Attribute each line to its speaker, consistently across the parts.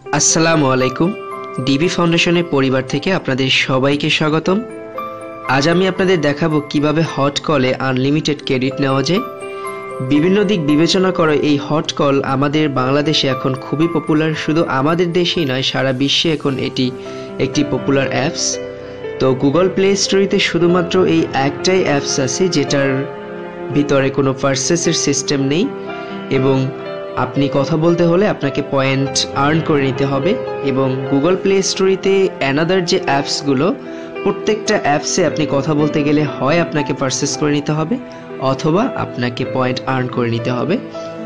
Speaker 1: আসসালামু আলাইকুম। ডিবি ফাউন্ডেশনের পরিবার থেকে আপনাদের সবাইকে স্বাগতম। আজ আমি আপনাদের দেখাবো কিভাবে হট কলে আনলিমিটেড ক্রেডিট নেওয়া যায়। বিভিন্ন দিক বিবেচনা করে এই হট কল আমাদের বাংলাদেশে এখন খুবই পপুলার। শুধু আমাদের দেশেই নয়, সারা বিশ্বে এখন এটি একটি পপুলার অ্যাপস। তো গুগল প্লে স্টোরিতে শুধুমাত্র এই একটাই অ্যাপস আছে যেটার ভিতরে কোনো পারচেসের সিস্টেম নেই, এবং আপনি কথা বলতে হলে আপনাকে পয়েন্ট আর্ন করে নিতে হবে। এবং গুগল প্লে স্টোরিতে অ্যানাদার যে অ্যাপসগুলো, প্রত্যেকটা অ্যাপসে আপনি কথা বলতে গেলে হয় আপনাকে পারচেস করে নিতে হবে অথবা আপনাকে পয়েন্ট আর্ন করে নিতে হবে।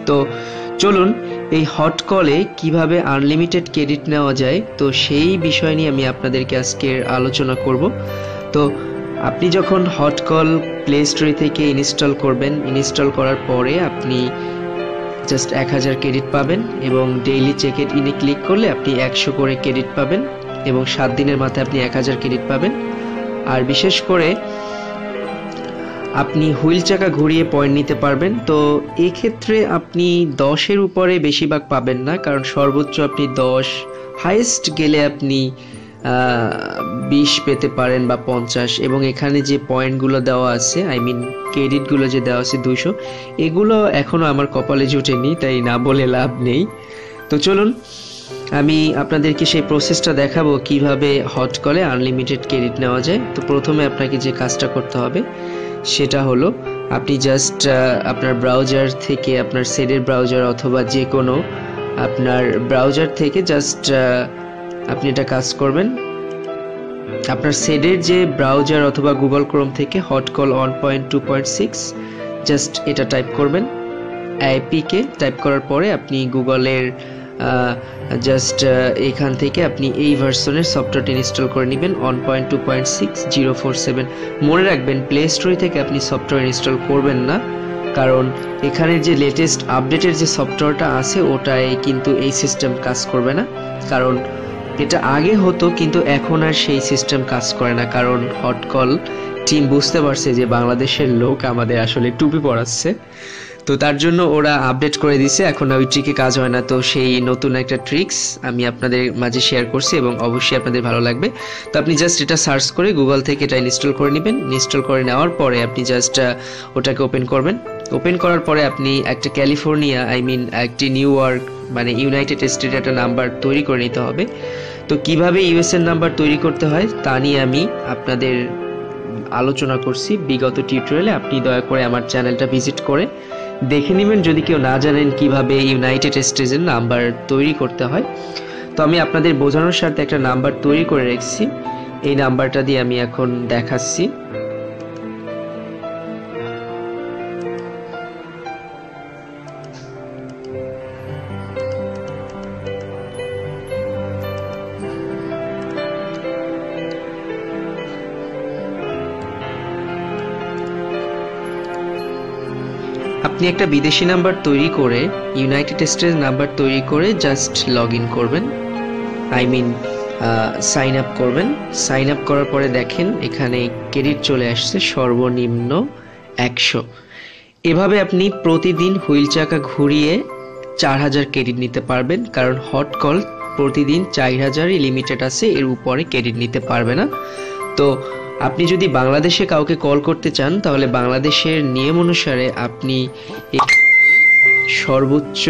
Speaker 1: তো চলুন এই হট কলে কিভাবে আনলিমিটেড ক্রেডিট নেওয়া যায়, তো সেই বিষয় নিয়ে আমি আপনাদেরকে আজকের আলোচনা করব। তো আপনি যখন হট কল প্লে স্টোরি থেকে ইনস্টল করবেন, ইনস্টল করার পরে আপনি জাস্ট 1000 ক্রেডিট পাবেন এবং ডেইলি চেক ইনে ক্লিক করলে আপনি 100 করে ক্রেডিট পাবেন এবং 7 দিনের মাথায় আপনি 1000 ক্রেডিট পাবেন। আর বিশেষ করে আপনি হুইল চাকা ঘুরিয়ে পয়েন্ট নিতে পারবেন। তো এক্ষেত্রে আপনি 10-এর উপরে বেশিরভাগ পাবেন না, কারণ সর্বোচ্চ আপনি 10, হাইয়েস্ট গেলে আপনি 20 পেতে পারেন বা 50। এবং এখানে যে পয়েন্টগুলো দেওয়া আছে, ক্রেডিটগুলো যে দেওয়া আছে 200, এগুলো এখনও আমার কপালে জুটেনি, তাই না বলে লাভ নেই। তো চলুন আমি আপনাদেরকে সেই প্রসেসটা দেখাবো কিভাবে হট কলে আনলিমিটেড ক্রেডিট নেওয়া যায়। তো প্রথমে আপনাকে যে কাজটা করতে হবে সেটা হলো, আপনি জাস্ট আপনার ব্রাউজার থেকে, আপনার সেডের ব্রাউজার অথবা যে কোনো আপনার ব্রাউজার থেকে জাস্ট আপনি এটা কাজ করবেন। আপনার সেডের যে ব্রাউজার অথবা গুগল ক্রোম থেকে হটকল 1.2.6 জাস্ট এটা টাইপ করবেন। আইপিকে টাইপ করার পরে আপনি গুগলের জাস্ট এখান থেকে আপনি এই ভার্সনের সফটওয়্যারটি ইনস্টল করে নেবেন, 1.2.6.047। মনে রাখবেন, প্লে স্টোরি থেকে আপনি সফটওয়্যার ইনস্টল করবেন না, কারণ এখানে যে লেটেস্ট আপডেটের যে সফটওয়্যারটা আছে ওটায় কিন্তু এই সিস্টেম কাজ করবে না। কারণ এটা আগে হতো, কিন্তু এখন আর সেই সিস্টেম কাজ করে না, কারণ হটকল টিম বুঝতে পারছে যে বাংলাদেশের লোক আমাদের আসলে টুপি পরাচ্ছে। তো তার জন্য ওরা আপডেট করে দিছে, এখন ওই ট্রিকে কাজ হয় না। তো সেই নতুন একটা ট্রিক্স আমি আপনাদের মাঝে শেয়ার করছি এবং অবশ্যই আপনাদের ভালো লাগবে। তো আপনি জাস্ট এটা সার্চ করে গুগল থেকে এটা ইনস্টল করে নেবেন। ইনস্টল করে নেওয়ার পরে আপনি জাস্ট ওটাকে ওপেন করবেন। ওপেন করার পরে আপনি একটা ক্যালিফোর্নিয়া, একটি নিউ ইয়র্ক ইউনাইটেড স্টেটের একটা নাম্বার তৈরি করে নিতে হবে। তো কিভাবে ইউএসএর নাম্বার তৈরি করতে হয় তা নিয়ে আমি আপনাদের আলোচনা করছি বিগত টিউটোরিয়ালে। আপনি দয়া করে আমার চ্যানেলটা ভিজিট করে দেখে নেবেন যদি কেউ না জানেন কিভাবে ইউনাইটেড স্টেটসের নাম্বার তৈরি করতে হয়। তো আমি আপনাদের বোঝানোর স্বার্থে একটা নাম্বার তৈরি করে রেখেছি, এই নাম্বারটা দিয়ে আমি এখন দেখাচ্ছি। আপনি একটা বিদেশি নাম্বার তৈরি করে, ইউনাইটেড স্টেটস নাম্বার তৈরি করে জাস্ট লগ ইন করবেন, সাইন আপ করবেন। সাইন আপ করার পরে দেখেন এখানে ক্রেডিট চলে আসছে সর্বনিম্ন 100। এভাবে আপনি প্রতিদিন হুইল চাকা ঘুরিয়ে 4000 ক্রেডিট নিতে পারবেন, কারণ হট কল প্রতিদিন 4000-ই লিমিটেড আছে, এর উপরে ক্রেডিট নিতে পারবে না। তো আপনি যদি বাংলাদেশে কাউকে কল করতে চান, তাহলে বাংলাদেশের নিয়ম অনুসারে আপনি সর্বোচ্চ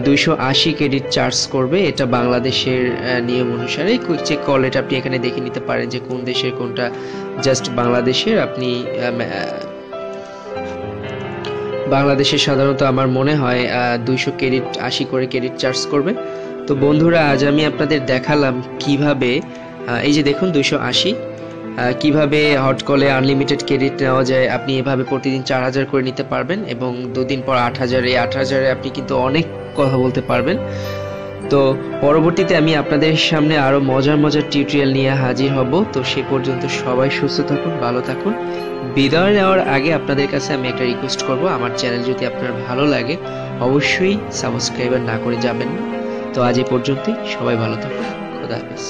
Speaker 1: 280 ক্রেডিট চার্জ করবে। এটা বাংলাদেশের নিয়ম অনুসারে। যে কল, এটা আপনি এখানে দেখে নিতে পারেন যে কোন দেশের কোনটা। জাস্ট বাংলাদেশের, আপনি বাংলাদেশে সাধারণত আমার মনে হয় 200 ক্রেডিট 80 করে ক্রেডিট চার্জ করবে। তো বন্ধুরা, আজ আমি আপনাদের দেখালাম কিভাবে, এই যে দেখুন 280, কিভাবে হট কলে আনলিমিটেড ক্রেডিট নেওয়া যায়। আপনি এভাবে প্রতিদিন 4000 করে নিতে পারবেন এবং 2 দিন পর 8000। এই 8000-এ আপনি কিন্তু অনেক কথা বলতে পারবেন। তো পরবর্তীতে আমি আপনাদের সামনে আরো মজার মজার টিউটোরিয়াল নিয়ে হাজির হব। তো সে পর্যন্ত সবাই সুস্থ থাকুন, ভালো থাকুন। বিদায় নেওয়ার আগে আপনাদের কাছে আমি একটা রিকোয়েস্ট করব, আমার চ্যানেল যদি আপনার ভালো লাগে অবশ্যই সাবস্ক্রাইবার না করে যাবেন না। তো আজ এই পর্যন্তই, সবাই ভালো থাকুন, খোদা হাফেজ।